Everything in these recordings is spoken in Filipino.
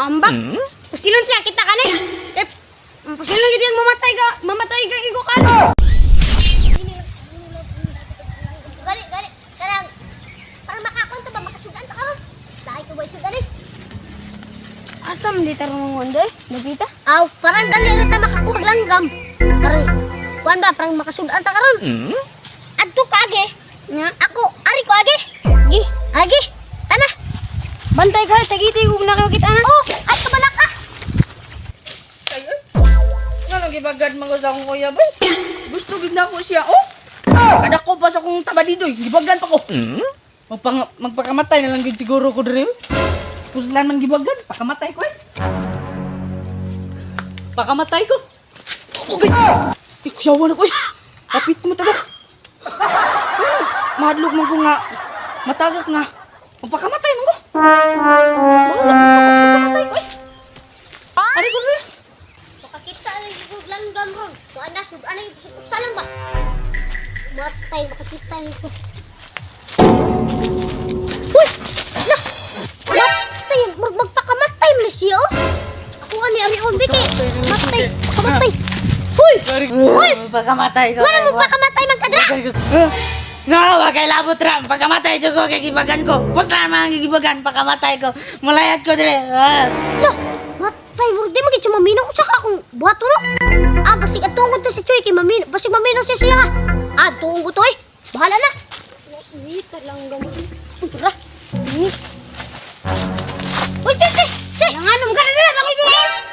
ambak. Pusilon tiya kita ka ni. Pusilon gid yan mamatay ka igo ka. Gali, karang para makakonto ba makasudan ta karon. Dai ko boy sudan eh. Asam di tarong mondoy, nabita. Aw, parang dali ra ta makakuha langgam. Parang kuan ba parang makasudan ta karon. Adto ka age. Nya, Ako ari ko age. Gi, age. Tana. bantay ka tagiti ug nakakita na. Oh, at kabala ka. Nga nagibagad man ko sa akong kuya ba? Gusto gid na ko siya, oh. Kada ko pa sa akong tabadidoy, gibagdan pa ko. Magpakamatay na lang gid siguro ko diri. Puslan man gibagdan, pakamatay ko eh. Pakamatay ko. Okay. Ikuyawan ako eh. Kapit mo taga. Mahadlok man ko nga. Matagak nga. Magpakamatay man ko. Pakamatay ko eh. Ari ko rin. Makakita lang yung langgam ron. Kuan na sudan ang salang ba. Matay makakita nito. Uy! Na! Matay! Magpakamatay mo na siya, oh! Ako ani on biki! Matay! Pakamatay! Uy! Uy! Pagkamatay ko. Wala mo pakamatay magkadra! No, wag kay labot ra. Pagkamatay jud ko kay gibagan ko. Puslan man ang gibagan pagkamatay ko. Mulayat ko dire. Lo! Matay! Di mo siya mamino ko saka akong buhato, no? Ah, basig at tungkod to si Choy kay mamino. Basig mamino siya siya, ha? Ah, tungkod to eh. Bahala na. Uy, talanggam. Uy, tara. Uy, Choy! Nanganom ka na dira ako ito.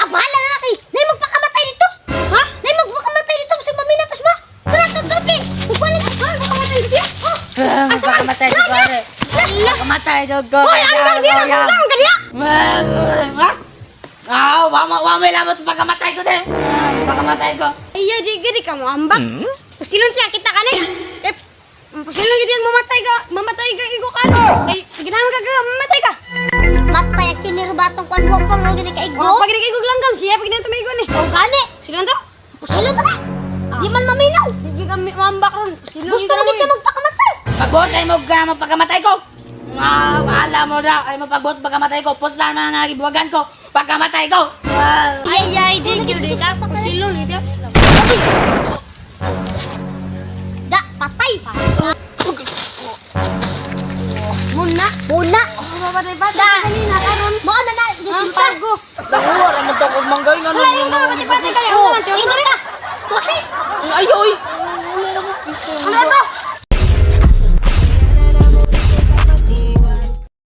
Ah, bahala na kay. Nay magpakamatay dito. Ha? Nay magpakamatay dito kasi maminatos mo. Tara, tututi. Balik ka. Magpakamatay dito. Oh. Pagkamatay ko pare. Pagkamatay jud ko. Hoy, ang dira ang kaniya. Wa may labot pagkamatay ko dire. Pagkamatay ko. Iya di gidi ka mo ambak. Pusilon tiya kita ka ni. Pusilon gid yan mamatay ka igo ka. Ay, ginawa ka mamatay ka. Matay kinirbatong kwan mo pang lagi kay Oh, Igbo. pag nagigog langgam siya pag dito tumigo ni. Oh, gani. Silon to. Pusilo ta. Di man maminaw. Di kami mambak ron. Silon Gusto mo gid siya magpakamatay. Pagbuot ay mo ka magpakamatay ko. Bahala mo daw ay mapagbuot pagkamatay ko. Puslan man ang gibagan ko. Pagkamatay ko. Ay, di gidi ka. Pusilon gid. Da, patay pa. Muna. Muna. Mamatay pa kanina karon. Mo na na. Ang pago. Wala man to ko manggay nga Wala yung ka, pati